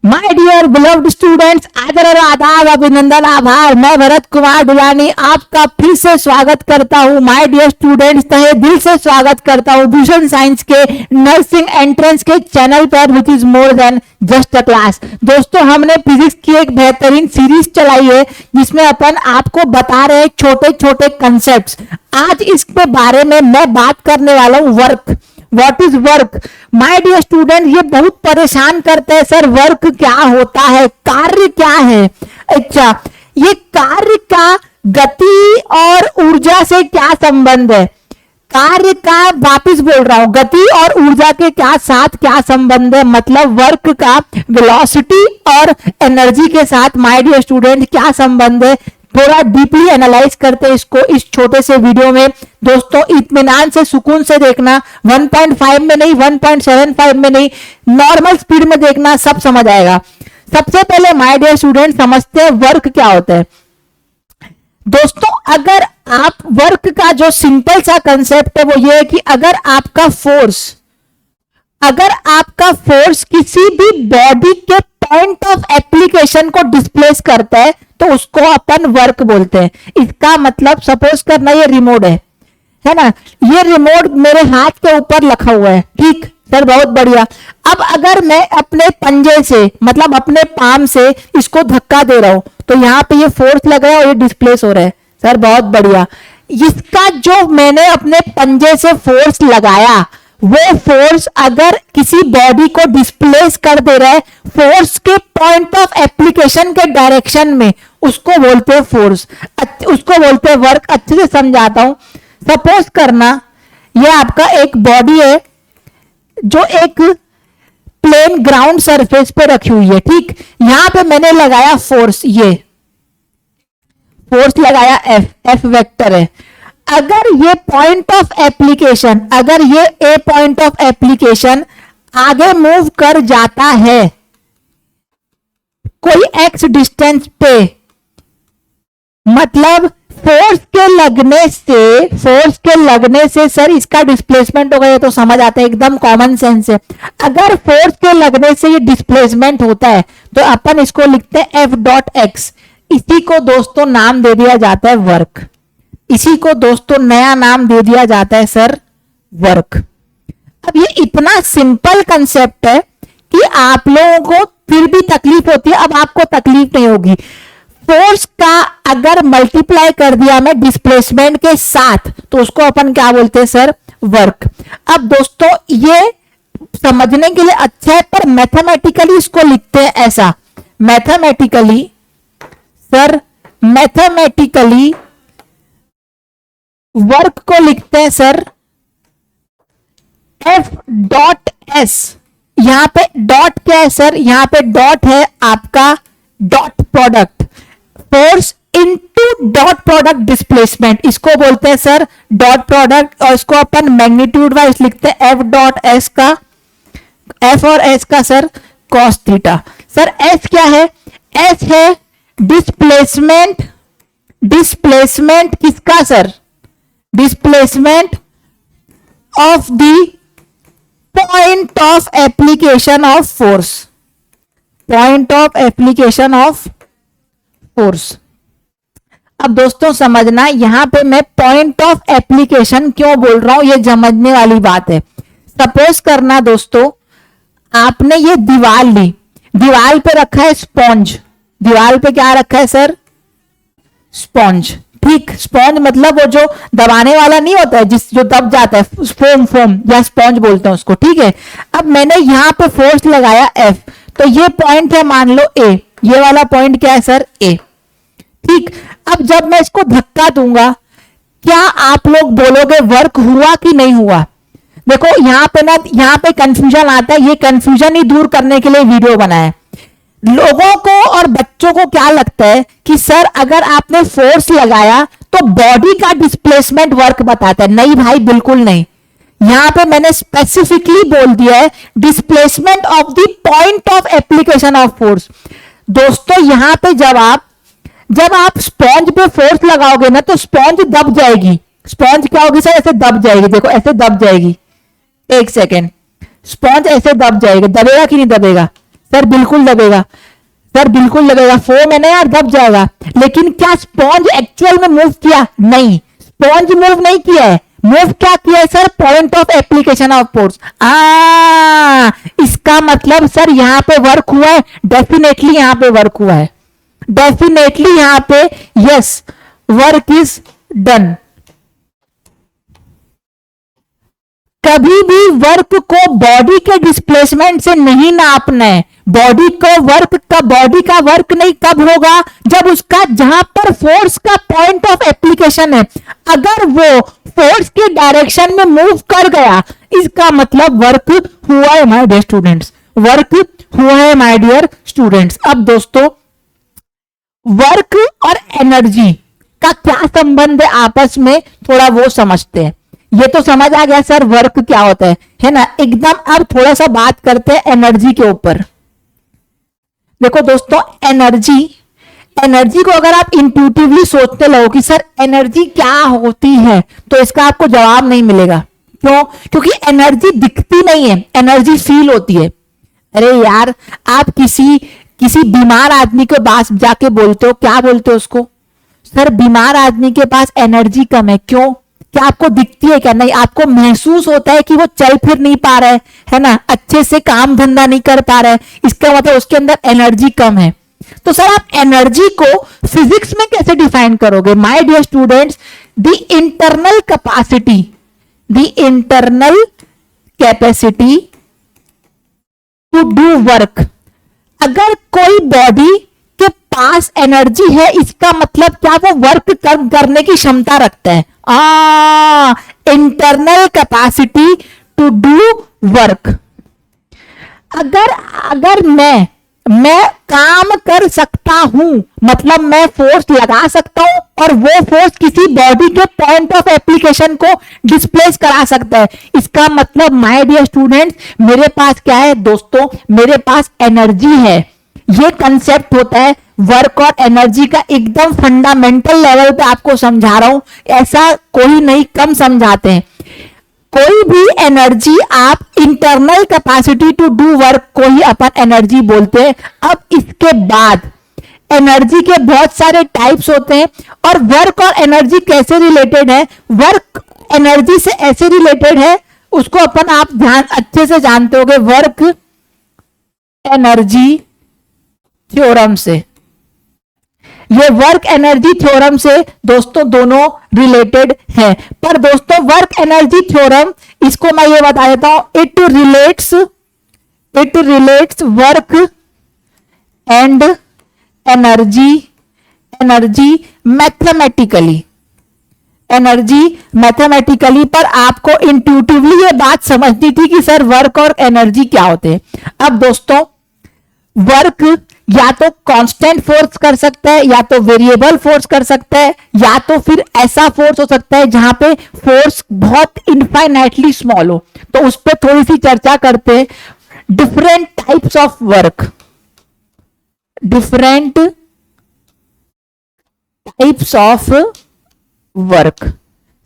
My dear beloved students, आदर और आदाब, अभिनंदन, आभार। मैं भरत कुमार डुलानी आपका फिर से स्वागत करता हूं। माय डियर स्टूडेंट्स, तहे दिल से स्वागत करता हूं भूषण साइंस के नर्सिंग एंट्रेंस के चैनल पर, which is more than just a class. दोस्तों, हमने फिजिक्स की एक बेहतरीन सीरीज चलाई है जिसमें अपन आपको बता रहे हैं छोटे छोटे कंसेप्ट्स। आज इसके बारे में मैं बात करने वाला हूं work. What is work? My dear student, ये बहुत परेशान करते हैं, सर वर्क क्या होता है, कार्य क्या है। अच्छा, ये कार्य का गति और ऊर्जा से क्या संबंध है? कार्य का, वापिस बोल रहा हूं, गति और ऊर्जा के क्या साथ क्या संबंध है? मतलब वर्क का वेलोसिटी और एनर्जी के साथ माय डियर स्टूडेंट क्या संबंध है? थोड़ा डीपली एनालाइज करते हैं इसको इस छोटे से वीडियो में। दोस्तों, इत्मीनान से, सुकून से देखना, 1.5 में नहीं, 1.75 में नहीं, नॉर्मल स्पीड में देखना, सब समझ आएगा। सबसे पहले माय डियर स्टूडेंट समझते हैं वर्क क्या होता है। दोस्तों, अगर आप वर्क का जो सिंपल सा कंसेप्ट है वो ये है कि अगर आपका फोर्स किसी भी बॉडी के पॉइंट ऑफ एप्लीकेशन को डिस्प्लेस करता है तो उसको अपन वर्क बोलते हैं। इसका मतलब सपोज करना ये रिमोट है ना, ये रिमोट मेरे हाथ के ऊपर रखा हुआ है, ठीक सर, बहुत बढ़िया। अब अगर मैं अपने पंजे से, मतलब अपने पाम से इसको धक्का दे रहा हूं तो यहां पे ये फोर्स लग रहा है और ये डिस्प्लेस हो रहा है, सर बहुत बढ़िया। इसका जो मैंने अपने पंजे से फोर्स लगाया वो फोर्स अगर किसी बॉडी को डिस्प्लेस कर दे रहा है फोर्स के पॉइंट ऑफ एप्लीकेशन के डायरेक्शन में, उसको बोलते हैं फोर्स, उसको बोलते हैं वर्क। अच्छे से समझाता हूं। सपोज करना ये आपका एक बॉडी है जो एक प्लेन ग्राउंड सरफेस पे रखी हुई है, ठीक। यहां पे मैंने लगाया फोर्स, ये फोर्स लगाया एफ वेक्टर है। अगर ये पॉइंट ऑफ एप्लीकेशन, अगर ये ए पॉइंट ऑफ एप्लीकेशन आगे मूव कर जाता है कोई एक्स डिस्टेंस पे, मतलब फोर्स के लगने से सर इसका डिस्प्लेसमेंट होगा, ये तो समझ आता है, एकदम कॉमन सेंस है। अगर फोर्स के लगने से ये डिस्प्लेसमेंट होता है तो अपन इसको लिखते हैं एफ डॉट एक्स। इसी को दोस्तों नाम दे दिया जाता है वर्क। इसी को दोस्तों नया नाम दे दिया जाता है सर वर्क। अब ये इतना सिंपल कंसेप्ट है कि आप लोगों को फिर भी तकलीफ होती है। अब आपको तकलीफ नहीं होगी। फोर्स का अगर मल्टीप्लाई कर दिया मैं डिस्प्लेसमेंट के साथ तो उसको अपन क्या बोलते हैं सर? वर्क। अब दोस्तों ये समझने के लिए अच्छा है, पर मैथमेटिकली इसको लिखते हैं ऐसा। मैथमेटिकली वर्क को लिखते हैं सर एफ डॉट एस। यहां पे डॉट क्या है सर? यहां पे डॉट है आपका dot product, force into dot product displacement, इसको बोलते हैं सर डॉट प्रोडक्ट। और इसको अपन मैग्नीट्यूड वाइज लिखते हैं एफ डॉट एस का, एफ और एस का sir cos theta. Sir S क्या है? एस है डिस्प्लेसमेंट किसका sir? Displacement of the point of application of force, point of application of force. अब दोस्तों समझना, यहां पे मैं पॉइंट ऑफ एप्लीकेशन क्यों बोल रहा हूं, ये समझने वाली बात है। सपोज करना दोस्तों आपने ये दीवार ली, दीवार पे रखा है स्पॉन्ज। दीवार पे क्या रखा है सर? स्पॉन्ज, ठीक। स्पॉन्ज मतलब वो जो दबाने वाला नहीं होता है, जो दब जाता है, फोम या स्पॉन्ज बोलते हैं उसको, ठीक है। अब मैंने यहां पे फोर्स लगाया एफ, तो ये पॉइंट है मान लो ए, ये वाला पॉइंट क्या है सर? ए, ठीक। अब जब मैं इसको धक्का दूंगा क्या आप लोग बोलोगे वर्क हुआ कि नहीं हुआ? देखो यहां पे कंफ्यूजन आता है, ये कंफ्यूजन ही दूर करने के लिए वीडियो बनाया है। लोगों को और बच्चों को क्या लगता है कि सर अगर आपने फोर्स लगाया तो बॉडी का डिस्प्लेसमेंट वर्क बताता है। नहीं भाई, बिल्कुल नहीं। यहां पे मैंने स्पेसिफिकली बोल दिया है displacement of the point of application of force. दोस्तों यहां पे जब आप स्पॉन्ज पे फोर्स लगाओगे ना तो स्पॉन्ज दब जाएगी। स्पॉन्ज क्या होगी सर? ऐसे दब जाएगी, देखो ऐसे दब जाएगी। एक सेकेंड, स्पॉन्ज ऐसे दब जाएगा, दबेगा कि नहीं दबेगा? सर बिल्कुल दबेगा, सर बिल्कुल दबेगा, फोम है ना यार, दब जाएगा। लेकिन क्या स्पॉन्ज एक्चुअल में मूव किया? नहीं, स्पॉन्ज मूव नहीं किया है। मूव क्या किया है sir? Point of application of force. इसका मतलब सर यहां पे वर्क हुआ है, डेफिनेटली यहां पे वर्क हुआ है, डेफिनेटली यहां पे यस वर्क इज डन। कभी भी वर्क को बॉडी के डिस्प्लेसमेंट से नहीं नापना है। बॉडी का वर्क नहीं कब होगा? जब उसका जहां पर फोर्स का पॉइंट ऑफ एप्लीकेशन है, अगर वो फोर्स के डायरेक्शन में मूव कर गया, इसका मतलब वर्क हुआ है माय डियर स्टूडेंट्स, वर्क हुआ है माय डियर स्टूडेंट्स। अब दोस्तों, वर्क और एनर्जी का क्या संबंध है आपस में, थोड़ा वो समझते हैं। ये तो समझ आ गया सर वर्क क्या होता है ना, एकदम। अब थोड़ा सा बात करते हैं एनर्जी के ऊपर। देखो दोस्तों, एनर्जी को अगर आप इंट्यूटिवली सोचते रहो कि सर एनर्जी क्या होती है, तो इसका आपको जवाब नहीं मिलेगा। क्यों? क्योंकि एनर्जी दिखती नहीं है, एनर्जी फील होती है। अरे यार, आप किसी बीमार आदमी के पास जाके बोलते हो, क्या बोलते हो उसको? सर बीमार आदमी के पास एनर्जी कम है। क्यों? क्या आपको दिखती है क्या? नहीं, आपको महसूस होता है कि वो चल फिर नहीं पा रहा है ना, अच्छे से काम धंधा नहीं कर पा रहा है, इसका मतलब उसके अंदर एनर्जी कम है। तो सर आप एनर्जी को फिजिक्स में कैसे डिफाइन करोगे? My dear students, the internal capacity to do work. अगर कोई बॉडी के पास एनर्जी है, इसका मतलब क्या? वो वर्क करने की क्षमता रखता है। Internal capacity to do work. अगर मैं काम कर सकता हूं, मतलब मैं फोर्स लगा सकता हूं और वो फोर्स किसी बॉडी के पॉइंट ऑफ एप्लीकेशन को डिस्प्लेस करा सकता है। इसका मतलब माय डियर स्टूडेंट्स, मेरे पास क्या है दोस्तों? मेरे पास एनर्जी है। ये कंसेप्ट होता है वर्क और एनर्जी का, एकदम फंडामेंटल लेवल पे आपको समझा रहा हूं, ऐसा कोई नहीं कम समझाते हैं। कोई भी एनर्जी आप internal capacity to do work को ही अपन एनर्जी बोलते हैं। अब इसके बाद एनर्जी के बहुत सारे टाइप्स होते हैं, और वर्क और एनर्जी कैसे रिलेटेड है? वर्क एनर्जी से ऐसे रिलेटेड है, उसको अपन आप अच्छे से जानते होगे, वर्क एनर्जी थ्योरम से। ये वर्क एनर्जी थ्योरम से दोस्तों दोनों रिलेटेड है। पर दोस्तों वर्क एनर्जी थ्योरम, इसको मैं ये बता देता हूं, it relates work and energy mathematically. पर आपको इंट्यूटिवली ये बात समझनी थी कि सर वर्क और एनर्जी क्या होते हैं। अब दोस्तों, वर्क या तो कांस्टेंट फोर्स कर सकता है, या तो वेरिएबल फोर्स कर सकता है, या तो फिर ऐसा फोर्स हो सकता है जहां पे फोर्स बहुत इनफाइनाइटली स्मॉल हो। तो उस पर थोड़ी सी चर्चा करते हैं। डिफरेंट टाइप्स ऑफ वर्क,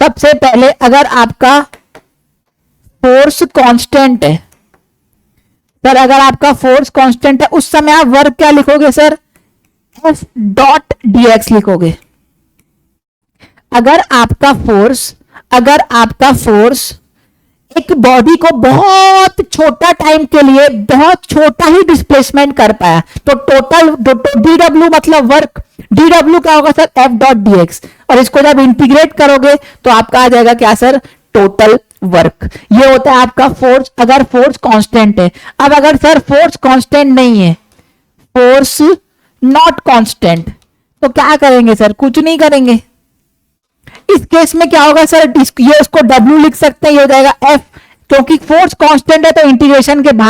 सबसे पहले, अगर आपका फोर्स कांस्टेंट है, सर अगर आपका फोर्स कांस्टेंट है, उस समय आप वर्क क्या लिखोगे सर? एफ डॉट dx लिखोगे। अगर आपका फोर्स एक बॉडी को बहुत छोटा टाइम के लिए बहुत छोटा ही डिस्प्लेसमेंट कर पाया, तो टोटल dw मतलब वर्क, dw क्या होगा सर? F dot dx। और इसको जब इंटीग्रेट करोगे तो आपका आ जाएगा क्या सर? Total work. ये होता है आपका फोर्स, अगर फोर्स कांस्टेंट है। अब अगर सर फोर्स कांस्टेंट नहीं है, फोर्स नॉट कांस्टेंट, तो क्या करेंगे सर? कुछ नहीं करेंगे। इस केस में क्या होगा सर? ये इसको W लिख सकते हैं, ये हो जाएगा F। क्योंकि फोर्स कांस्टेंट है तो इंटीग्रेशन के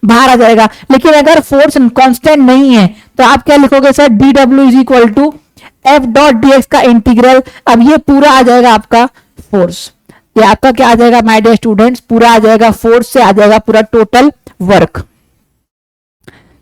बाहर आ जाएगा, लेकिन अगर फोर्स कांस्टेंट नहीं है तो आप क्या लिखोगे sir? dw is equal to F dot dx का इंटीग्रल। अब ये पूरा आ जाएगा आपका फोर्स। ये आपका क्या आ जाएगा माय डियर स्टूडेंट्स? पूरा आ जाएगा फोर्स से आ जाएगा पूरा टोटल वर्क।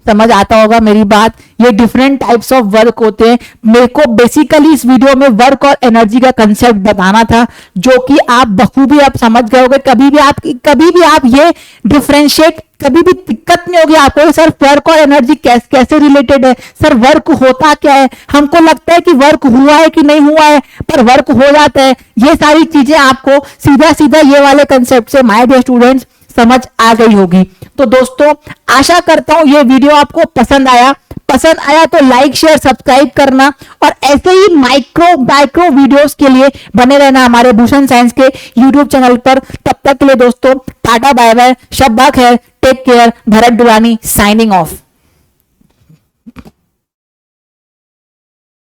समझ आता होगा मेरी बात। ये डिफरेंट टाइप्स ऑफ वर्क होते हैं। मेरे को बेसिकली इस वीडियो में वर्क और एनर्जी का कंसेप्ट बताना था, जो कि आप बखूबी आप समझ गए होगे। कभी भी आप ये डिफरेंशिएट, कभी भी दिक्कत नहीं होगी आपको सर वर्क और एनर्जी कैसे रिलेटेड है, सर वर्क होता क्या है। हमको लगता है कि वर्क हुआ है कि नहीं हुआ है, पर वर्क हो जाता है। ये सारी चीजें आपको सीधा सीधा ये वाले कंसेप्ट से माय डियर स्टूडेंट्स समझ आ गई होगी। तो दोस्तों आशा करता हूं ये वीडियो आपको पसंद आया तो लाइक शेयर सब्सक्राइब करना, और ऐसे ही माइक्रो वीडियोस के लिए बने रहना हमारे भूषण साइंस के यूट्यूब चैनल पर। तब तक के लिए दोस्तों टाटा बाय बाय, शब्बा खैर, take care. Bharat Durrani signing of.